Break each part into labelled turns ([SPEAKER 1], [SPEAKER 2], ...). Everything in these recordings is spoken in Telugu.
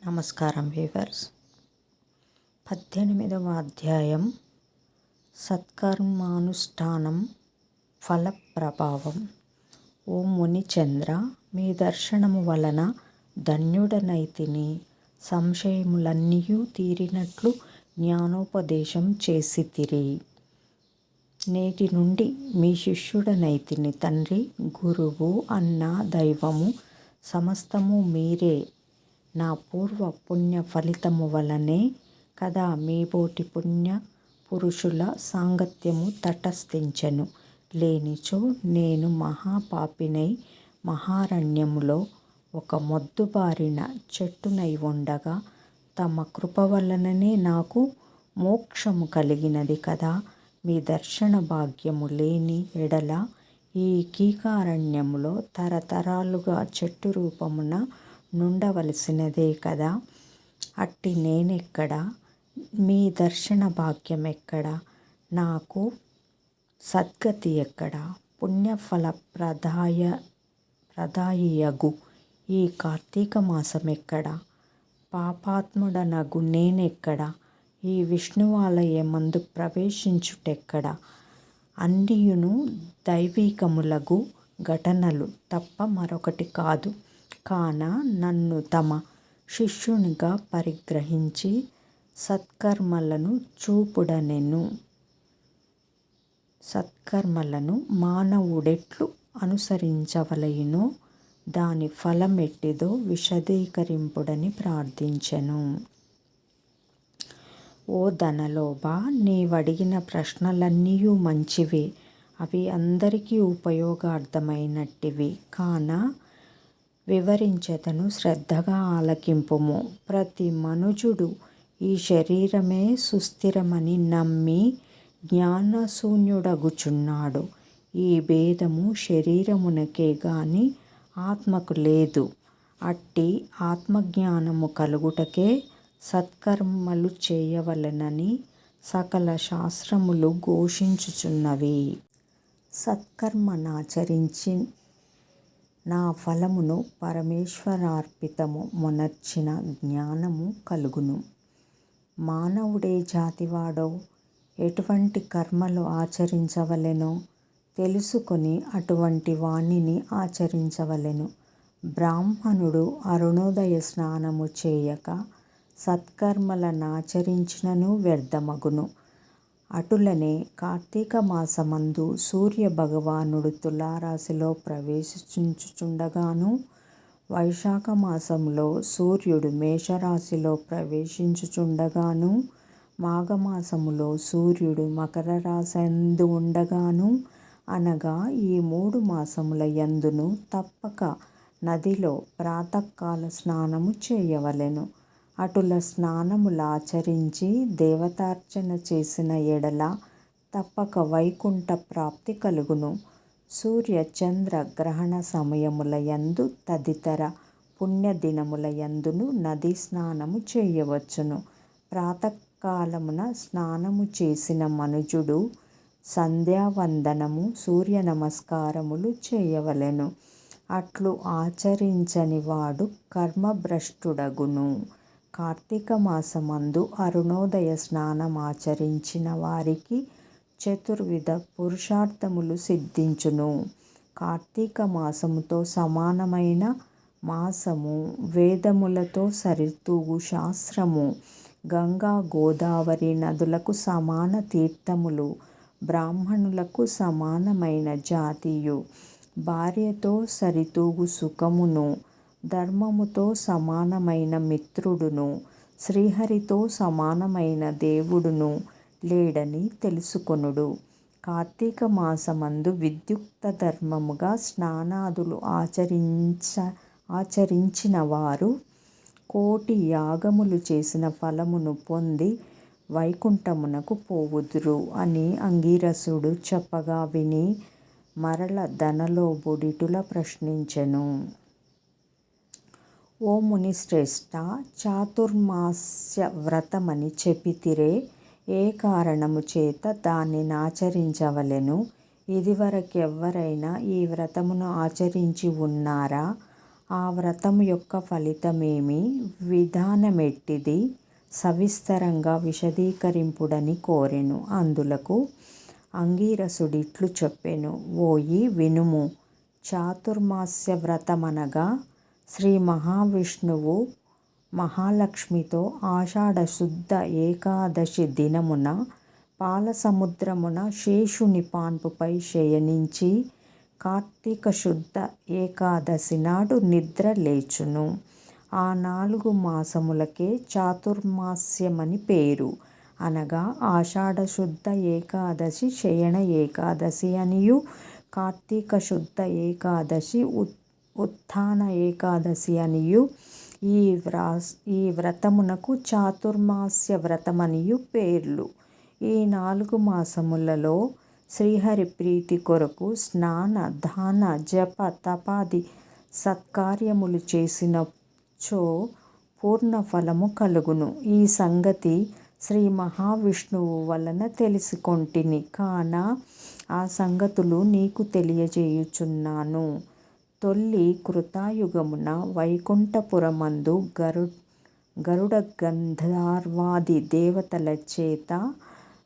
[SPEAKER 1] నమస్కారం వీవర్స్. 18వ అధ్యాయం సత్కర్మానుష్ఠానం ఫలప్రభావం. ఓ మునిచంద్ర, మీ దర్శనము వలన ధన్యుడనైతిని. సంశయములన్నీయూ తీరినట్లు జ్ఞానోపదేశం చేసితిరి. నేటి నుండి మీ శిష్యుడనైతిని. తండ్రి, గురువు, అన్న, దైవము సమస్తము మీరే. నా పూర్వ పుణ్య ఫలితము వలనే కదా మీబోటి పుణ్య పురుషుల సాంగత్యము తటస్థించెను. లేనిచో నేను మహాపాపినై మహారణ్యములో ఒక మొద్దుబారిన చెట్టునై ఉండగా తమ కృప వలననే నాకు మోక్షము కలిగినది కదా. మీ దర్శన భాగ్యము లేని ఎడల ఈ కీకారణ్యములో తరతరాలుగా చెట్టు రూపమున నుండవలసినదే కదా. అట్టి నేనెక్కడ, మీ దర్శన భాగ్యం ఎక్కడ, నాకు సద్గతి ఎక్కడ? పుణ్యఫల ప్రదాయియగు ఈ కార్తీక మాసం ఎక్కడ? పాపాత్ముడనగు నేనెక్కడ? ఈ విష్ణువాలయమందు ప్రవేశించుటెక్కడ? అన్నియును దైవికములగు ఘటనలు తప్ప మరొకటి కాదు. కాన నన్ను తమ శిష్యునిగా పరిగ్రహించి సత్కర్మలను చూపుడనెను. సత్కర్మలను మానవుడెట్లు అనుసరించవలయునో దాని ఫలమెట్టిదో విశదీకరింపుడని ప్రార్థించెను. ఓ ధనలోభా, నీవడిగిన ప్రశ్నలన్నీయూ మంచివే. అవి అందరికీ ఉపయోగార్థమైనట్టివి. కాన వివరించెదను, శ్రద్ధగా ఆలకింపుము. ప్రతి మనుజుడు ఈ శరీరమే సుస్థిరమని నమ్మి జ్ఞానశూన్యుడగుచున్నాడు. ఈ భేదము శరీరమునకే గాని ఆత్మకు లేదు. అట్టి ఆత్మజ్ఞానము కలుగుటకే సత్కర్మలు చేయవలెనని సకల శాస్త్రములు ఘోషించుచున్నవి. సత్కర్మనాచరించి నా ఫలమును పరమేశ్వరార్పితము మొనర్చిన జ్ఞానము కలుగును. మానవుడే జాతివాడో ఎటువంటి కర్మలు ఆచరించవలెనో తెలుసుకొని అటువంటి వానిని ఆచరించవలెను. బ్రాహ్మణుడు అరుణోదయ స్నానము చేయక సత్కర్మలనాచరించినను వ్యర్థమగును. అటులనే కార్తీక మాసమందు సూర్య భగవానుడు తులారాశిలో ప్రవేశించుచుండగాను, వైశాఖ మాసములో సూర్యుడు మేషరాశిలో ప్రవేశించుచుండగాను, మాఘమాసములో సూర్యుడు మకర రాశియందు ఉండగాను, అనగా ఈ 3 మాసముల యందును తప్పక నదిలో ప్రాతకాల స్నానము చేయవలెను. అటుల స్నానములాచరించి దేవతార్చన చేసిన ఎడల తప్పక వైకుంఠ ప్రాప్తి కలుగును. సూర్య చంద్ర గ్రహణ సమయముల యందు తదితర పుణ్యదినముల యందును నదీ స్నానము చేయవచ్చును. ప్రాతకాలమున స్నానము చేసిన మనుజుడు సంధ్యావందనము, సూర్య నమస్కారములు చేయవలెను. అట్లు ఆచరించని వాడు కర్మభ్రష్టుడగును. కార్తీక మాసమందు అరుణోదయ స్నానమాచరించిన వారికి చతుర్విధ పురుషార్థములు సిద్ధించును. కార్తీక మాసముతో సమానమైన మాసము, వేదములతో సరితూగు శాస్త్రము, గంగా గోదావరి నదులకు సమాన తీర్థములు, బ్రాహ్మణులకు సమానమైన జాతియు, భార్యతో సరితూగు సుఖమును, ధర్మముతో సమానమైన మిత్రుడును, శ్రీహరితో సమానమైన దేవుడును లేడని తెలుసుకొనుడు. కార్తీక మాసమందు విద్యుక్త ధర్మముగా స్నానాదులు ఆచరించిన వారు 1,000,000 యాగములు చేసిన ఫలమును పొంది వైకుంఠమునకు పోవుదురు అని అంగీరసుడు చెప్పగా విని మరల ధనలోభుడిటుల ప్రశ్నించెను. ఓ మునిశ్రేష్ఠ, చాతుర్మాస్య వ్రతమని చెప్పితిరే, ఏ కారణము చేత దానినాచరించవలెను? ఇదివరకెవ్వరైనా ఈ వ్రతమును ఆచరించి ఉన్నారా? ఆ వ్రతము యొక్క ఫలితమేమి, విధానమెట్టిది సవిస్తరంగా విశదీకరింపుడని కోరెను. అందులకు అంగీరసుడిట్లు చెప్పెను. ఓయి వినుము. చాతుర్మాస్య వ్రతమనగా శ్రీ మహావిష్ణువు మహాలక్ష్మితో ఆషాఢశుద్ధ ఏకాదశి దినమున పాలసముద్రమున శేషుని పాన్పుపై శయనించి కార్తీక శుద్ధ ఏకాదశి నాడు నిద్ర లేచును. ఆ 4 మాసములకే చాతుర్మాస్యమని పేరు. అనగా ఆషాఢశుద్ధ ఏకాదశి శయన ఏకాదశి అనియు, కార్తీక శుద్ధ ఏకాదశి ఉత్థాన ఏకాదశి అనియు, ఈ వ్రతమునకు చాతుర్మాస్య వ్రతమనియు పేర్లు. ఈ 4 మాసములలో శ్రీహరి ప్రీతి కొరకు స్నాన దాన జప తపాది సత్కార్యములు చేసినచో పూర్ణ ఫలము కలుగును. ఈ సంగతి శ్రీ మహావిష్ణువు వలన తెలిసికొంటిని కాన ఆ సంగతులు నీకు తెలియజేయుచున్నాను. తొల్లి కృతాయుగమున వైకుంఠపురమందు గరుడ గంధర్వాది దేవతల చేత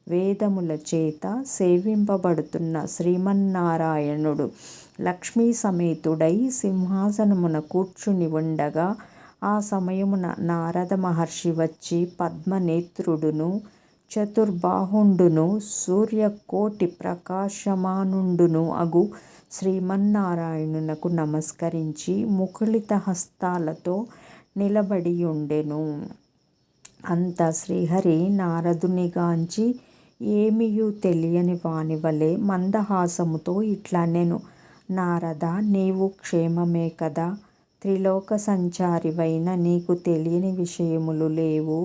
[SPEAKER 1] వేదముల చేత సేవింపబడుతున్న శ్రీమన్నారాయణుడు లక్ష్మీ సమేతుడై సింహాసనమున కూర్చుని ఉండగా ఆ సమయమున నారద మహర్షి వచ్చి పద్మనేత్రుడును చతుర్బాహుండును సూర్యకోటి ప్రకాశమానుండును అగు శ్రీమన్నారాయణునకు నమస్కరించి ముకుళిత హస్తాలతో నిలబడియుండెను. అంత శ్రీహరి నారదునిగాంచి ఏమియూ తెలియని వానివలె మందహాసముతో ఇట్లనెను. నారదా, నీవు క్షేమమే కదా? త్రిలోక సంచారివైన నీకు తెలియని విషయములు లేవు.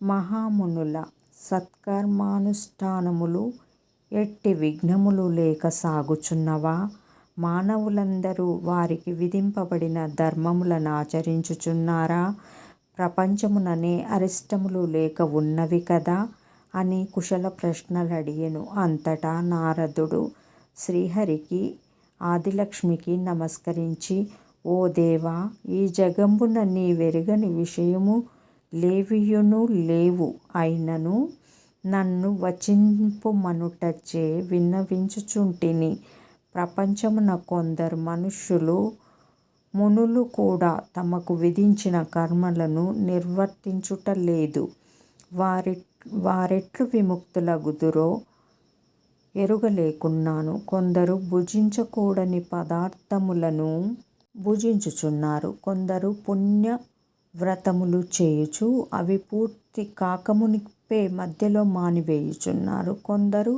[SPEAKER 1] మహామునుల సత్కర్మానుష్ఠానములు ఎట్టి విఘ్నములు లేక సాగుచున్నవా? మానవులందరూ వారికి విధింపబడిన ధర్మములను ఆచరించుచున్నారా? ప్రపంచముననే అరిష్టములు లేక ఉన్నవి కదా అని కుశల ప్రశ్నలడిగెను. అంతటా నారదుడు శ్రీహరికి ఆదిలక్ష్మికి నమస్కరించి, ఓ దేవా, ఈ జగంబున నీవెరుగని విషయము లేవియును లేవు. అయినను నన్ను వచింపుమనుటచే విన్నవించుచుంటిని. ప్రపంచమున కొందరు మనుష్యులు మునులు కూడా తమకు విధించిన కర్మలను నిర్వర్తించుట లేదు. వారెట్లు విముక్తులగుదురో ఎరుగలేకున్నాను. కొందరు భుజించకూడని పదార్థములను భుజించుచున్నారు. కొందరు పుణ్య వ్రతములు చేయుచు అవి పూర్తి కాకమునిపే మధ్యలో మానివేయుచున్నారు. కొందరు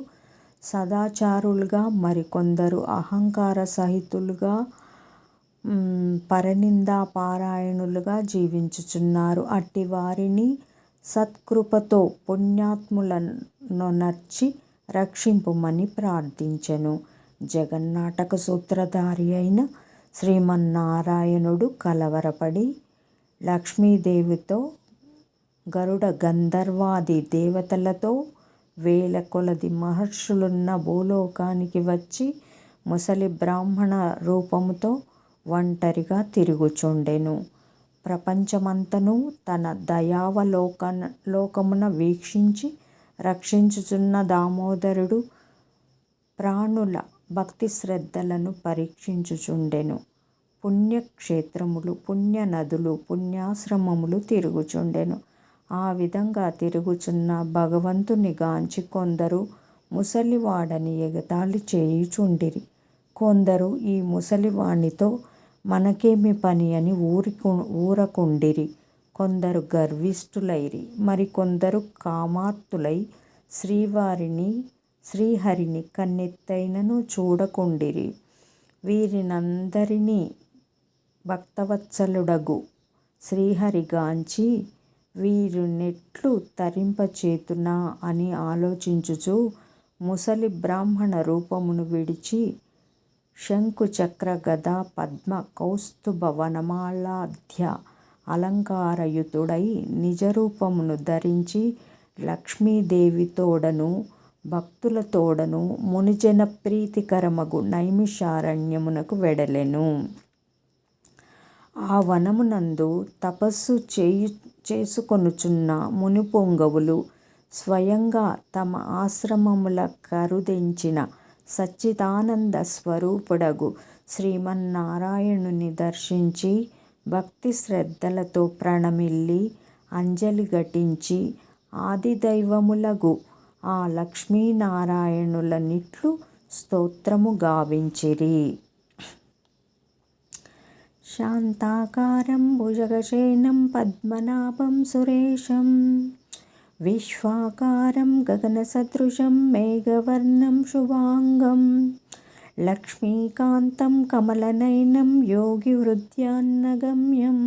[SPEAKER 1] సదాచారులుగా, మరికొందరు అహంకార సహితులుగా, పరనిందా పారాయణులుగా జీవించుచున్నారు. అట్టి వారిని సత్కృపతో పుణ్యాత్ములనొనర్చి రక్షింపుమని ప్రార్థించెను. జగన్నాటక సూత్రధారి అయిన శ్రీమన్నారాయణుడు కలవరపడి లక్ష్మీదేవితో గరుడ గంధర్వాది దేవతలతో వేల కొలది మహర్షులున్న భూలోకానికి వచ్చి ముసలి బ్రాహ్మణ రూపముతో ఒంటరిగా తిరుగుచుండెను. ప్రపంచమంతను తన దయావలోకమున వీక్షించి రక్షించుచున్న దామోదరుడు ప్రాణుల భక్తి శ్రద్ధలను పరీక్షించుచుండెను. పుణ్యక్షేత్రములు, పుణ్యనదులు, పుణ్యాశ్రమములు తిరుగుచుండెను. ఆ విధంగా తిరుగుచున్న భగవంతునిగాంచి కొందరు ముసలివాడని ఎగతాళి చేయుచుండిరి. కొందరు ఈ ముసలివానితో మనకేమి పని అని ఊరకుండిరి. కొందరు గర్విష్ఠులైరి. మరికొందరు కామార్తులై శ్రీహరిని కన్నెత్తైనను చూడకుండిరి. వీరినందరినీ భక్తవత్సలుడగు శ్రీహరిగాంచి వీరినెట్లు తరింపచేతునా అని ఆలోచించుచు ముసలి బ్రాహ్మణ రూపమును విడిచి శంకు చక్ర గదా పద్మ కౌస్తుభ వనమాలాధ్య అలంకారయుతుడై నిజరూపమును ధరించి లక్ష్మీదేవితోడను భక్తులతోడను మునిజన ప్రీతికరమగు నైమిషారణ్యమునకు వెడలెను. ఆ వనమునందు తపస్సు చేసుకొనుచున్న మునిపొంగవులు స్వయంగా తమ ఆశ్రమముల కరుదెంచిన సచ్చిదానంద స్వరూపుడగు శ్రీమన్నారాయణుని దర్శించి భక్తి శ్రద్ధలతో ప్రణమిల్లి అంజలి ఘటించి ఆదిదైవములగు ఆ లక్ష్మీనారాయణుల నిట్లు స్తోత్రము గావించిరి. శాంతాకారం భుజగశయనం పద్మనాభం సురేశం విశ్వాకారం గగనసదృశం మేఘవర్ణం శుభాంగం లక్ష్మీకాంతం కమలనయనం యోగిహృద్యాన్నగమ్యం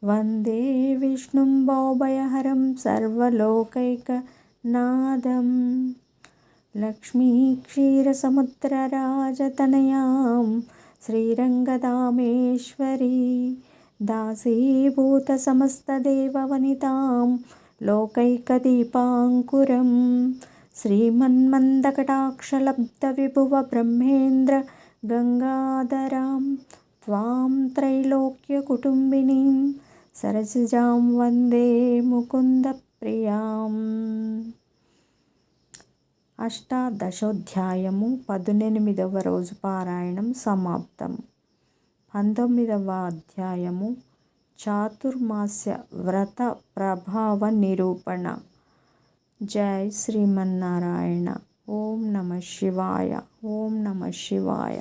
[SPEAKER 1] వందే విష్ణుం భవభయహరం సర్వలోకైకనాథం లక్ష్మీక్షీరసముద్రరాజతనయాం శ్రీరంగధామేశ్వరీ దాసీభూతసమస్తదేవవనితాం లోకైకదీపాంకురం శ్రీమన్మందకటాక్షలబ్ధవిభువ బ్రహ్మేంద్ర గంగాధరాం త్వాం త్రైలోక్యకుటుంబినీం సరసిజాం వందే ముకుందప్రియాం. అష్టాదశోధ్యాయము 18వ రోజు పారాయణం సమాప్తం. 19వ అధ్యాయము చాతుర్మాస్య వ్రత ప్రభావ నిరూపణ. జై శ్రీమన్నారాయణ. ఓం నమ శివాయ. ఓం నమ శివాయ.